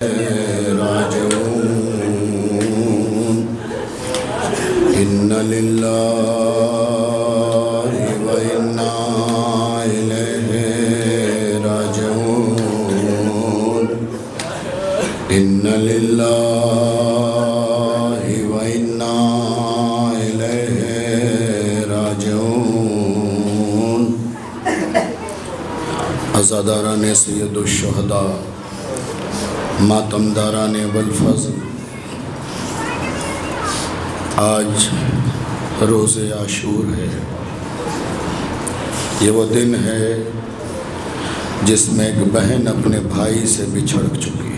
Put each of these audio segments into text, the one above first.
راجعون إن لله وإنا إليه راجعون إن لله وإنا إليه راجعون عزاداران سید الشہداء، ماتم داران بالفضل، آج روز عاشور ہے۔ یہ وہ دن ہے جس میں ایک بہن اپنے بھائی سے بچھڑ چکی،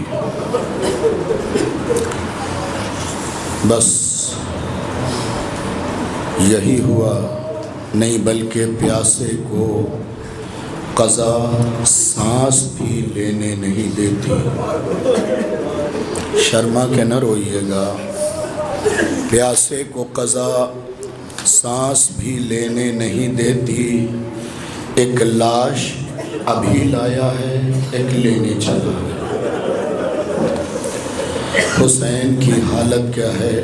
بس یہی ہوا نہیں بلکہ پیاسے کو قضا سانس بھی لینے نہیں دیتی۔ شرما کے نہ روئیے گا، پیاسے کو قضا سانس بھی لینے نہیں دیتی۔ ایک لاش ابھی لایا ہے، ایک لینے چلا ہے۔ حسین کی حالت کیا ہے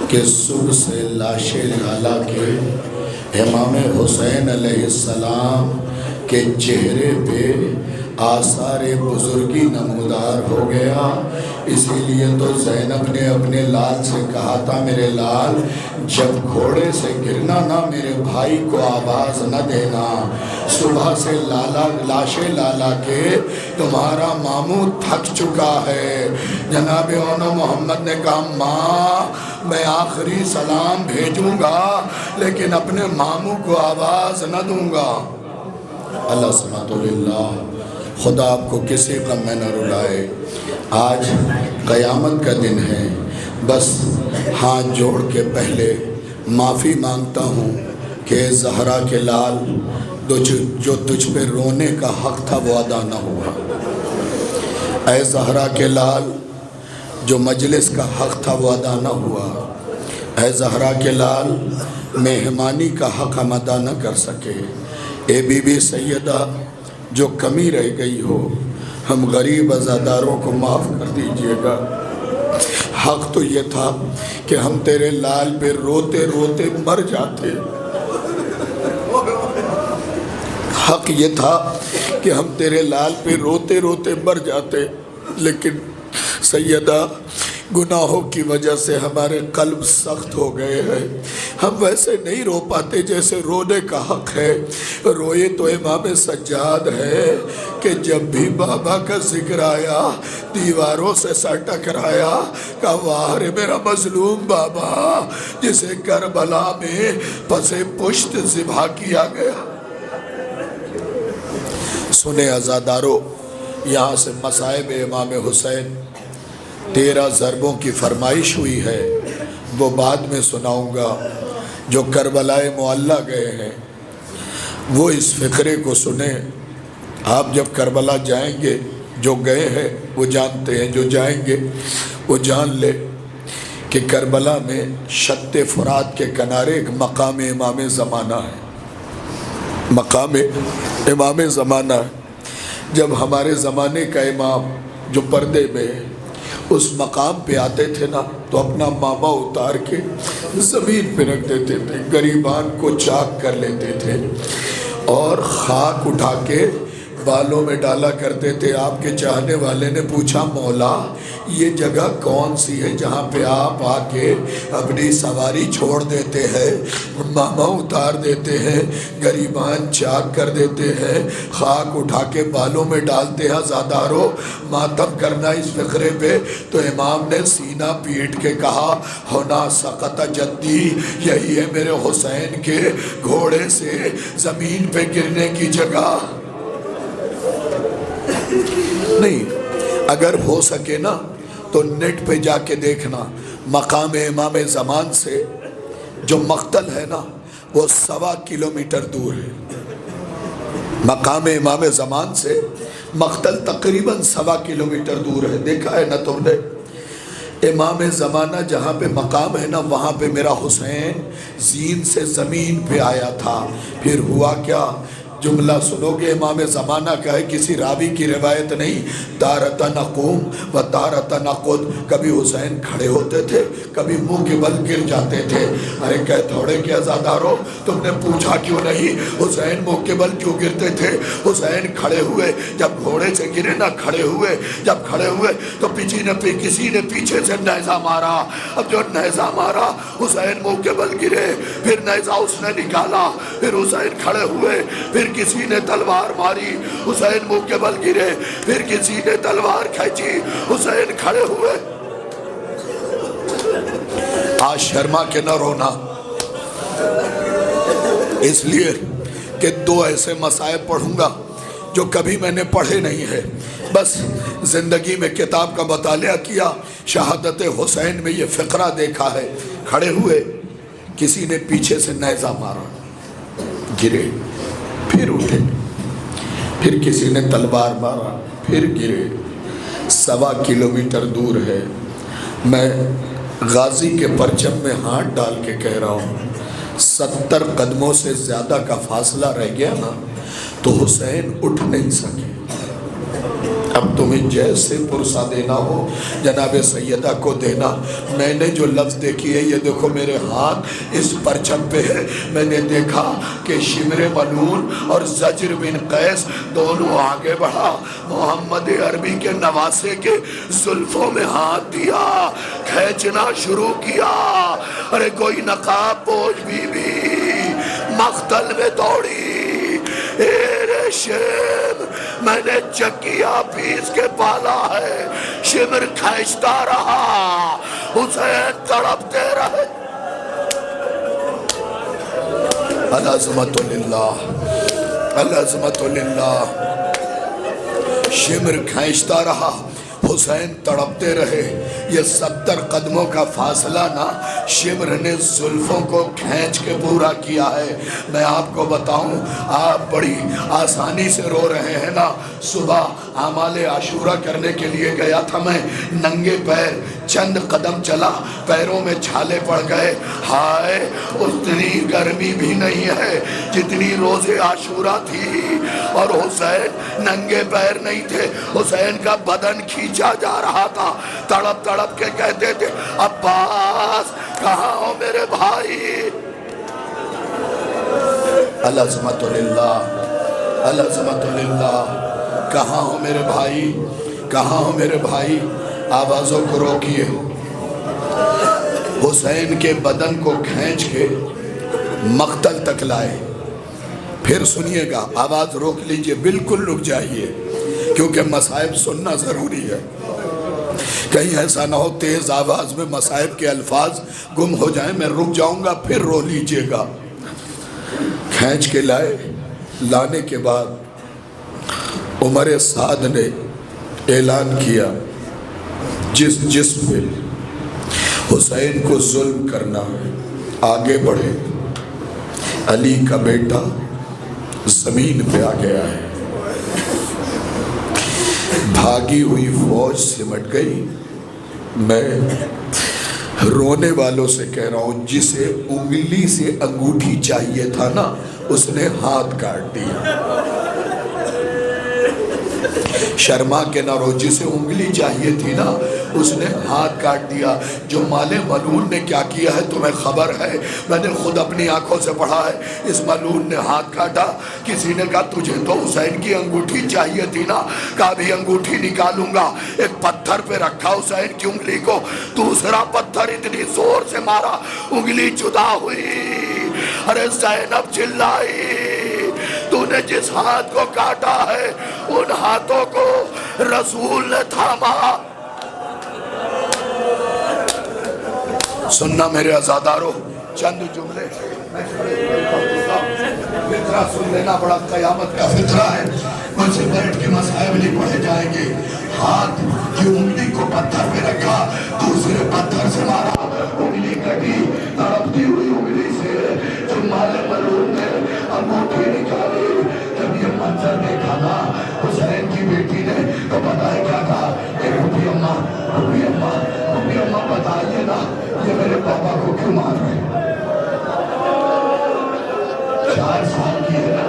کہ صبح سے لاشیں لالا کے امام حسین علیہ السلام کے چہرے پہ آثار بزرگی نمودار ہو گیا۔ اسی لیے تو زینب نے اپنے لال سے کہا تھا، میرے لال جب گھوڑے سے گرنا نہ میرے بھائی کو آواز نہ دینا۔ صبح سے لاشیں لالا کے تمہارا ماموں تھک چکا ہے۔ جناب اونا محمد نے کہا، ماں میں آخری سلام بھیجوں گا لیکن اپنے ماموں کو آواز نہ دوں گا۔ اللہ سمعت للہ، خدا آپ کو کسی غم میں نہ رلائے۔ آج قیامت کا دن ہے، بس ہاتھ جوڑ کے پہلے معافی مانگتا ہوں کہ زہرا کے لال جو تجھ پہ رونے کا حق تھا وہ ادا نہ ہوا۔ اے زہرا کے لال جو مجلس کا حق تھا وہ ادا نہ ہوا۔ اے زہرا کے لال مہمانی کا حق ہم ادا نہ کر سکے۔ اے بی بی سیدہ جو کمی رہ گئی ہو ہم غریب عزاداروں کو معاف کر دیجئے گا۔ حق تو یہ تھا کہ ہم تیرے لال پہ روتے روتے مر جاتے۔ حق یہ تھا کہ ہم تیرے لال پہ روتے روتے مر جاتے، لیکن سیدہ گناہوں کی وجہ سے ہمارے قلب سخت ہو گئے ہیں۔ ہم ویسے نہیں رو پاتے جیسے رونے کا حق ہے۔ روئے تو امام سجاد ہے کہ جب بھی بابا کا ذکر آیا دیواروں سے سر ٹکرایا، کہا واہ رے میرا مظلوم بابا جسے کربلا میں پسے پشت ذبح کیا گیا۔ سنیں عزادارو، یہاں سے مصائب امام حسین 13 ضربوں کی فرمائش ہوئی ہے، وہ بعد میں سناؤں گا۔ جو کربلا معلیٰ گئے ہیں وہ اس فقرے کو سنیں۔ آپ جب کربلا جائیں گے، جو گئے ہیں وہ جانتے ہیں، جو جائیں گے وہ جان لے کہ کربلا میں شط فرات کے کنارے ایک مقام امام زمانہ ہے۔ مقام امام زمانہ ہے۔ جب ہمارے زمانے کا امام جو پردے میں اس مقام پہ آتے تھے نا تو اپنا ماما اتار کے زمین پہ رکھ دیتے تھے، گریبان کو چاک کر لیتے تھے اور خاک اٹھا کے بالوں میں ڈالا کرتے تھے۔ آپ کے چاہنے والے نے پوچھا، مولا یہ جگہ کون سی ہے جہاں پہ آپ آ کے اپنی سواری چھوڑ دیتے ہیں، ماما اتار دیتے ہیں، گریبان چاک کر دیتے ہیں، خاک اٹھا کے بالوں میں ڈالتے ہیں؟ عزادارو ماتم کرنا اس فقرے پہ۔ تو امام نے سینہ پیٹ کے کہا، ہونا سقط جدی، یہی ہے میرے حسین کے گھوڑے سے زمین پہ گرنے کی جگہ۔ نہیں، اگر ہو سکے نا تو نیٹ پہ جا کے دیکھنا، مقام امام زمان سے جو مقتل ہے نا وہ 1.25 کلومیٹر دور ہے۔ مقام امام زمان سے مقتل تقریباً 1.25 کلومیٹر دور ہے۔ دیکھا ہے نا تم نے؟ امام زمانہ جہاں پہ مقام ہے نا وہاں پہ میرا حسین زین سے زمین پہ آیا تھا۔ پھر ہوا کیا، جملہ سنو گے امام زمانہ کا ہے، کسی راوی کی روایت نہیں. تارتن اقوم و تارتن اقعد. کبھی حسین کھڑے ہوتے تھے، کبھی منہ کے بل گر جاتے تھے. ارے کہ تھوڑے کے عزادارو، تم نے پوچھا کیوں نہیں حسین منہ کے بل کیوں گرتے تھے؟ حسین کھڑے ہوئے، جب گھوڑے سے گرے نہ کھڑے ہوئے، جب کھڑے ہوئے تو کسی نے پیچھے سے نیزہ مارا. اب جو نیزہ مارا حسین منہ کے بل گرے، پھر نیزہ اس نے نکالا، پھر حسین کھڑے ہوئے، پھر کسی نے تلوار ماری، حسین منہ کے بل گرے، پھر کسی نے تلوار کھینچی، حسین کھڑے ہوئے. آج شرما کے نہ رونا، اس لیے کہ 2 ایسے مصائب پڑھوں گا جو کبھی میں نے پڑھے نہیں ہے. بس زندگی میں کتاب کا مطالعہ کیا، شہادت حسین میں یہ فقرہ دیکھا ہے. کھڑے ہوئے، کسی نے پیچھے سے نیزہ مارا، گرے، پھر اٹھے، پھر کسی نے تلوار مارا، پھر گرے. 1.25 کلومیٹر دور ہے. میں غازی کے پرچم میں ہاتھ ڈال کے کہہ رہا ہوں 70 قدموں سے زیادہ کا فاصلہ رہ گیا نا تو حسین اٹھ نہیں سکے. اب تمہیں جیسے پرسہ دینا ہو جناب سیدہ کو دینا. میں نے جو لفظ دیکھی ہے، یہ دیکھو میرے ہاتھ اس پرچم پہ ہے. میں نے دیکھا کہ شمر ملون اور زجر بن قیس دونوں آگے بڑھا، محمد عربی کے نواسے کے زلفوں میں ہاتھ دیا، کھینچنا شروع کیا. ارے کوئی نقاب پوش بی بی مقتل میں دوڑی. اے شیم، میں نے چکیا پیس کے پالا ہے. شمر کھینچتا رہا، حسین تڑپتے رہے. العظمت للہ، العظمت للہ. شمر کھینچتا رہا، حسین تڑپتے رہے. یہ 70 قدموں کا فاصلہ نا شمر نے زلفوں کو کھینچ کے پورا کیا ہے. میں آپ کو بتاؤں، آپ بڑی آسانی سے رو رہے ہیں نا. صبح اعمال عاشورہ کرنے کے لیے گیا تھا میں، ننگے پیر چند قدم چلا، پیروں میں چھالے پڑ گئے. ہائے، اتنی گرمی بھی نہیں ہے جتنی روز عاشورہ تھی، اور حسین ننگے پیر نہیں تھے. حسین کا بدن کھینچا جا رہا تھا. تڑپ تڑپ کے کہتے تھے عباس کہاں ہو میرے بھائی. العظمت للہ، العظمت للہ. کہاں ہو میرے بھائی، کہاں ہو میرے بھائی. آوازوں کو روکیے. حسین کے بدن کو کھینچ کے مقتل تک لائے. پھر سنیے گا، آواز روک لیجئے، بالکل رک جائیے، کیونکہ مصائب سننا ضروری ہے. کہیں ایسا نہ ہو تیز آواز میں مصائب کے الفاظ گم ہو جائیں، میں رک جاؤں گا، پھر رو لیجئے گا. کھینچ کے لائے. لانے کے بعد عمر سعد نے اعلان کیا جس جسم پہ حسین کو ظلم کرنا ہے آگے بڑھے. علی کا بیٹا زمین پہ آ گیا ہے. بھاگی ہوئی فوج سمٹ گئی. میں رونے والوں سے کہہ رہا ہوں، جسے انگلی سے انگوٹھی چاہیے تھا نا اس نے ہاتھ کاٹ دیا. شرما کے نہ رو، جسے انگلی چاہیے تھی نا اس نے ہاتھ کاٹ دیا. جو مال ملعون نے کیا کیا ہے تمہیں خبر ہے، میں نے خود اپنی آنکھوں سے پڑھا ہے. اس ملعون نے ہاتھ کاٹا. کسی نے کہا تجھے تو حسین کی انگوٹھی چاہیے تھی نا، کہا بھی انگوٹھی نکالوں گا. ایک پتھر پہ رکھا حسین کی انگلی کو، دوسرا پتھر اتنی زور سے مارا انگلی جدا ہوئی. ارے زینب چلائی، تو نے جس ہاتھ کو کاٹا ہے ان ہاتھوں کو رسول نے تھاما. سننا میرے عزادارو، چند جملے فطرہ سن لینا، بڑا قیامت کا فطرہ ہے. مجھ سے بیٹھ کے مصائب نہیں پڑھے جائیں گے. ہاتھ کی انگلی کو پتھر پہ رکھا، دوسرے پتھر سے مارا، انگلی کٹی. تڑپتی ہوئی انگلی سے جو مال ملعون نے انگوٹھی نکالی. جب یہ منظر دیکھا نا حسین کی بیٹی نے تو پتہ ہے کیا کہا، اے بھوپی اماں، بھوپی اماں، بھوپی اماں بتائیے نا یہ میرے پاپا کو کیوں مار رہے ہیں. 4 سال کی ہے نا،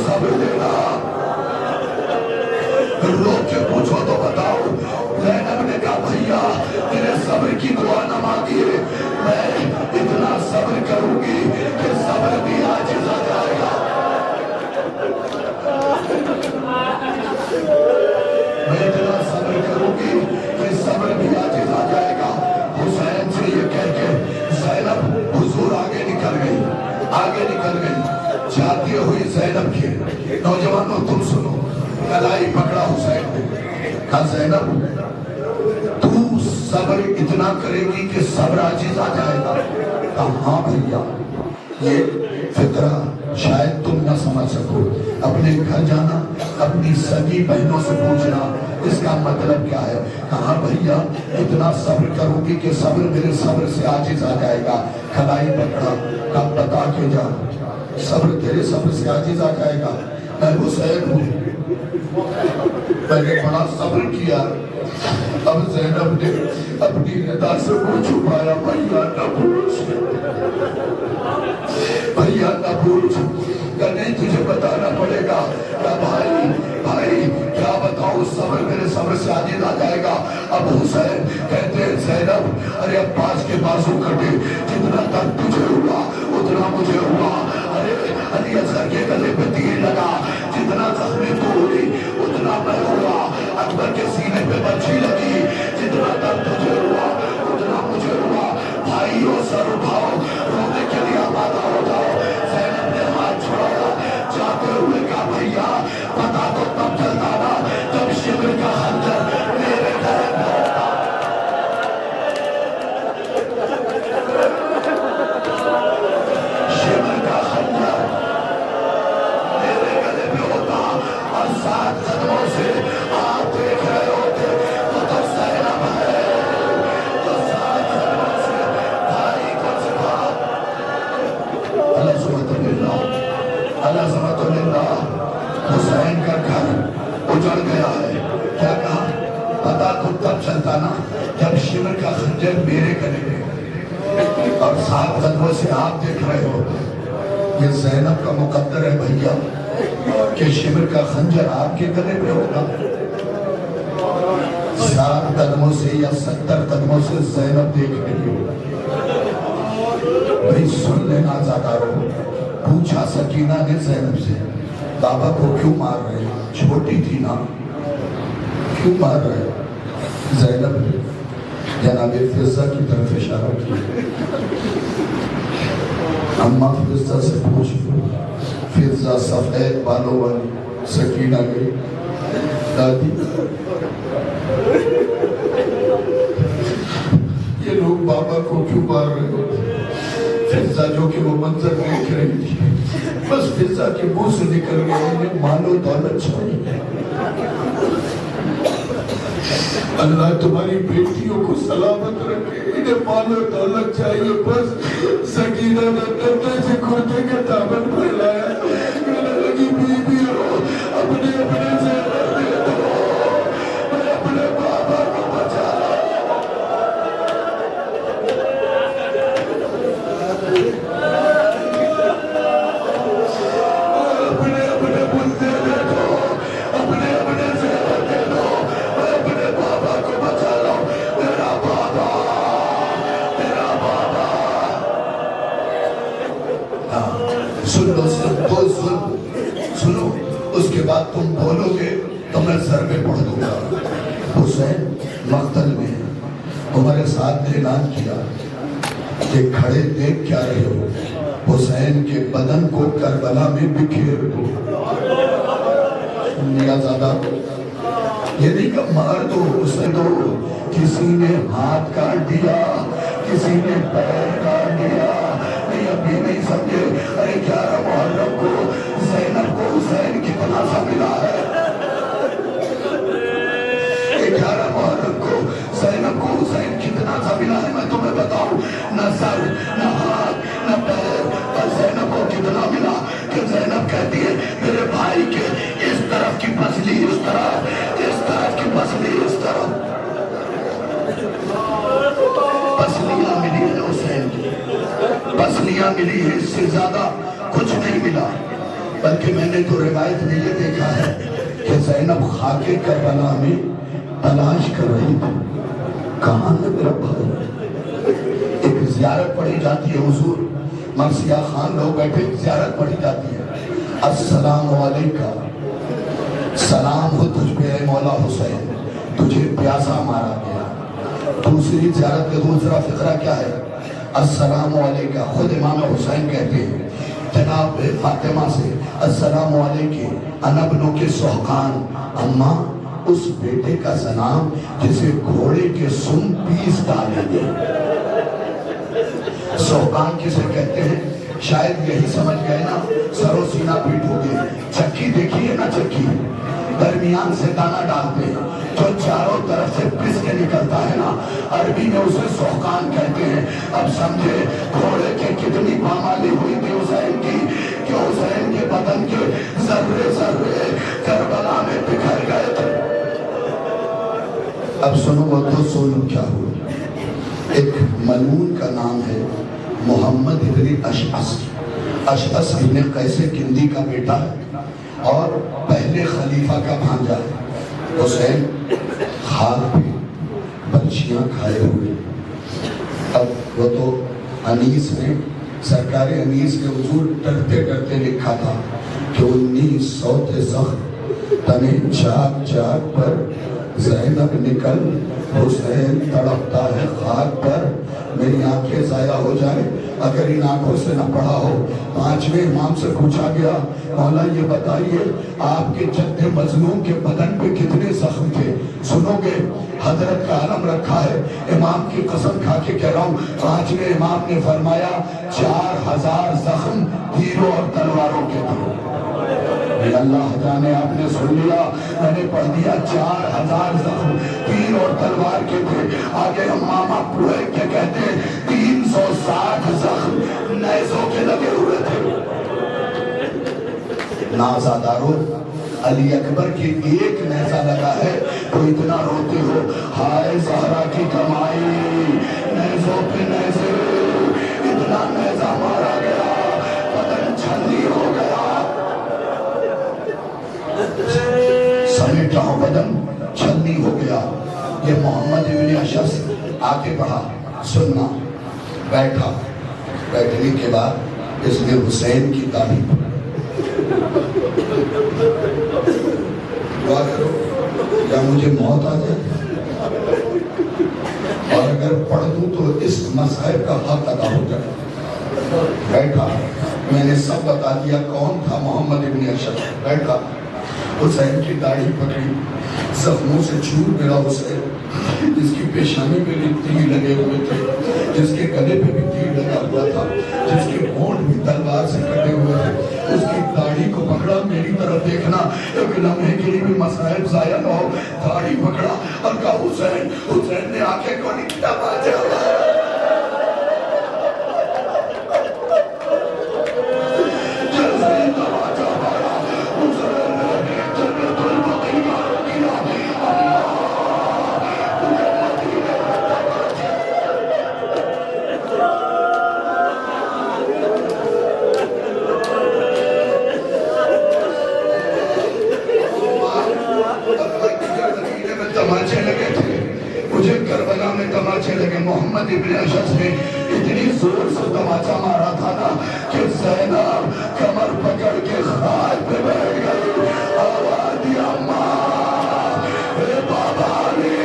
صبر دینا. رو کے پوچھو تو بتاؤ. زینب نے کہا بھیا تیرے صبر کی دعا نہ مانگی ہے, میں اتنا صبر کروں گی کہ صبر بھی عاجز آ جائے گا. میں اتنا صبر کروں گی کہ صبر بھی عاجز آ جائے گا. حسین سے یہ کہہ کے زینب حضور آگے نکل گئی, آگے نکل گئی. جاتی ہوئی زینب کے نوجوانوں تم سنو, کلائی پکڑا حسین نے, کہا زینب تو صبر اتنا کرے گی کہ صبر عاجز آ جائے گا. کہا ہاں بھیا, یہ فطرہ شاید تم نہ سمجھ سکو. اپنے گھر جانا, اپنی سگی بہنوں سے پوچھنا اس کا مطلب کیا ہے. کہا بھیا اتنا صبر کروں گی کہ صبر میرے صبر سے عاجز آ جائے گا. کلائی پکڑا, کہا بتا کے جا, صبر تیرے صبر سے عاجز آ جائے گا. میں حسین ہوں, میں نے بڑا صبر کیا. اب زینب نے اپنی ندا سے منہ چھپایا, بھیا نہ پوچھ, بھیا نہ پوچھ. کہ نہیں تجھے بتانا پڑے گا. کہ بھائی کیا بتاؤں, صبر میرے صبر سے عاجز آ جائے گا. اب حسین کہتے ہیں زینب ارے عباس کے بازو کٹے, جتنا تک تجھے ہوا اتنا مجھے ہوا. ارے علی اصغر کے گلے پہ تیر لگا, جتنا زخمی تو ہوئی اتنا میں ہوا. اکبر کے سینے پہ بچھی لگی, جتنا تک تجھے ہوا اتنا مجھے ہوا. بھائیو سر اٹھاؤ, رونے کے لیے آمادہ ہو جاؤ. زینب نے ہاتھ چھوڑایا, جاتے ہوئے کہا بھیا پتا تو تب چلتا نا جب شبر کا خنجر میرے گلے میں ہوتا. شبر کا خنجر میرے گلے میں ہوتا اور 7 قدموں سے آپ دیکھ رہے ہوتے تو تو زینب ہے جو 7 قدموں سے بھائی کو سکھا. اللہ سبحانہ اللہ, اللہ سبحانہ اللہ. حسین کا گھر اجڑ گیا ہے. کیا کہا, پتا تو تب چلتا نا جب شمر کا خنجر میرے گلے میں اور 7 قدموں سے آپ دیکھ رہے ہو. یہ زینب کا مقدر ہے بھیا کہ شمر کا خنجر آپ کے گلے میں ہوگا. 7 قدموں سے یا 70 قدموں سے زینب دیکھ رہی ہو. بھئی سن لینا زادارو. پوچھا سکینہ نے زینب سے, بابا کو کیوں مار رہے, چھوٹی تھی نا, کیوں مار رہے. زینب جناب فضہ کی طرف اشارہ کی. اماں فضہ سے پوچھ, فضہ سفید بالوں والی. سکینہ گئی, دادی یہ لوگ بابا کو کیوں مار رہے ہو. فضہ جو کہ وہ منظر دیکھ رہی تھی, بس فضہ کے منہ سے نکل گیا انہیں مال و دولت چاہیے. اللہ تمہاری بیٹیوں کو سلامت رکھے, انہیں مال و دولت چاہیے بس. سکینہ نے ڈرتے سے کرتے کا دامن پھیلایا, کہنے لگی بیوی ہو اپنے سے دے دو, میں اپنے بابا کو بچا رہا. سنو, اس کے بعد تم بولو گے تو میں سر میں پڑھ دوں گا. حسین مقتل میں تمہارے ساتھ نے اعلان کیا کہ کھڑے دیکھ کیا رہے ہو, حسین کے بدن کو کربلا میں بکھیر دو. میرا زیادہ یہ نہیں کہ مار دو, اسے دو. کسی نے ہاتھ کاٹ دیا, کسی نے پیر کاٹ دیا, نہیں ابھی نہیں سمجھے. ارے 11 محرم کو زینب کو حسین کتنا سا ملا ہے. 11 محرم کو زینب کو حسین کتنا سا ملا ہے. میں تمہیں بتاؤں, نہ سر نہ ہاتھ نہ پیر, اور زینب کو کتنا ملا کہ زینب کہتی ہے میرے بھائی کے اس طرف کی پسلی اس طرف, اس طرف کی پسلی اس طرف. پسلیاں ملی ہے حسین کی, پسلیاں ملی ہے, اس سے زیادہ کچھ نہیں ملا. بلکہ میں نے تو روایت میں یہ دیکھا ہے کہ زینب خاک کربلا میں تلاش کر رہی تھی کہاں ہے میرا بھائی. ایک زیارت پڑھی جاتی ہے حضور مرثیہ خان لوگ بیٹھے زیارت پڑھی جاتی ہے. السلام علیکہ سلام ہو تجھ پہ اے مولا حسین تجھے پیاسا مارا گیا. دوسری زیارت کا دوسرا فقرہ کیا ہے؟ السلام علیکہ خود امام حسین کہتے ہیں جناب فاطمہ سے السلام علیکہ انا ابنک سحقان اماں اس بیٹے کا سلام جسے گھوڑے کے سم پیس ڈالیں گے. سحقان کسے کہتے ہیں؟ شاید یہی سمجھ گئے نا سر و سینہ پیٹو گے. چکی دیکھیے نا چکی درمیان سے دانہ ڈالتے ہیں جو چاروں طرف سے پس کے نکلتا ہے نا عربی میں اسے سحقان کہتے ہیں. اب سمجھے گھوڑے کے کتنی پامالی ہوئی تھی حسین کی کہ حسین کے بدن کے ذرے ذرے کربلا میں بکھر گئے تھے. اب سنو وہ تو سنو کیا ہوا. ایک ملعون کا نام ہے محمد ابن اشعث. اشعث ابن قیس کندی کا بیٹا ہے اور پہلے خلیفہ کا بھانجا ہے. حسین خاک پہ بچیاں کھائے ہوئے. اب وہ تو انیس نے سرکار انیس کے حضور ڈرتے ڈرتے لکھا تھا کہ 1900 زخم تنے چاک چاک پر زینب نکل حسین تڑپتا ہے خاک پر میری آنکھیں ضائع ہو جائے اگر ان آنکھوں سے نہ پڑھا ہو. پانچویں امام سے پوچھا گیا مولا یہ بتائیے آپ کے جد مظلوم کے بدن پہ کتنے زخم تھے؟ سنو گے حضرت کا علم رکھا ہے امام کی قسم کھا کے کہہ رہا ہوں. پانچویں امام نے فرمایا 4000 زخم تیروں اور تلواروں کے تھے. اللہ جانے آپ نے سن لیا میں نے پڑھ دیا 4000 زخم تیر اور تلوار کے تھے. آگے ہم ماما پوئے کے کہتے ہیں 360 زخم نیزوں کے لگے ہوئے تھے. نازاداروں علی اکبر کی ایک نیزہ لگا ہے تو اتنا روتے ہو ہائے زہرا کی کمائی نیزوں پہ نیزے اتنا نیزہ مارا گیا بدن چھلی ہو گیا سمیٹا ہو بدن چھلنی ہو گیا. یہ محمد ابن اشعث آگے بڑھا سننا بیٹھا. بیٹھنے کے بعد اس نے حسین کی تعریف دعا کرو یا مجھے موت آ جائے اور اگر پڑھ دوں تو اس مذہب کا حق ادا ہو جائے. بیٹھا میں نے سب بتا دیا کون تھا محمد ابن اشعث. بیٹھا حسین کی داڑھی پکڑی زخموں سے چور میرا حسین جس کی پیشانی پہ بھی تیر لگے ہوئے تھے جس کے گلے پہ بھی تیر لگا ہوا تھا جس کے ہونٹ بھی تلوار سے کٹے ہوئے تھے اس کی داڑھی کو پکڑا. میری طرف دیکھنا ایک لمحے کے لیے بھی مصائب ضائع نہ ہو. داڑھی پکڑا اور کہا حسین. حسین نے آنکھیں کو نہیں دبا محمد ابن اشعث نے اتنی زور سے تماچا مارا تھا نا کہ زینب کمر پکڑ کے خاک پہ بیٹھ گئی. آواز دیا ماں اے بابا علی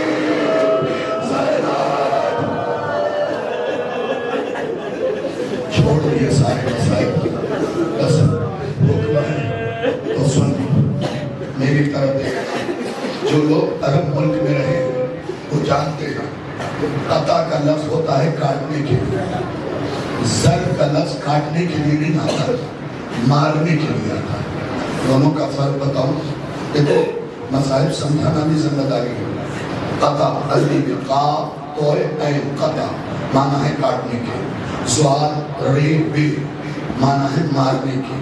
زینب چھوڑ دیے سارے مسائل بس حکم ہے تو سن میری طرف دیکھنا. جو لوگ عرب ملک میں رہے وہ جانتے ہیں قطع کا لفظ ہوتا ہے کاٹنے کے لیے. زر کا لفظ کاٹنے کے لیے نہیں آتا مارنے کے لیے آتا ہے. دونوں کا فرق بتاؤں. دیکھو مسائل سمجھانا بھی ذمہ داری ہے. قطع عربی میں قاف تو عین قطع معنی ہے کاٹنے کے. سوال ری بی معنی ہے مارنے کے.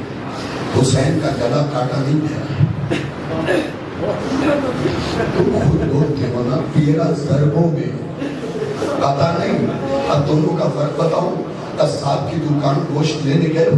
حسین کا گلا کاٹا نہیں گیا. تم خود بولتے ہو نا 13 ضربوں میں قطع نہیں. اب دونوں کا فرق بتاؤں. قصاب کی دکان گوشت لینے گئے ہو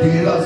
13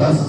10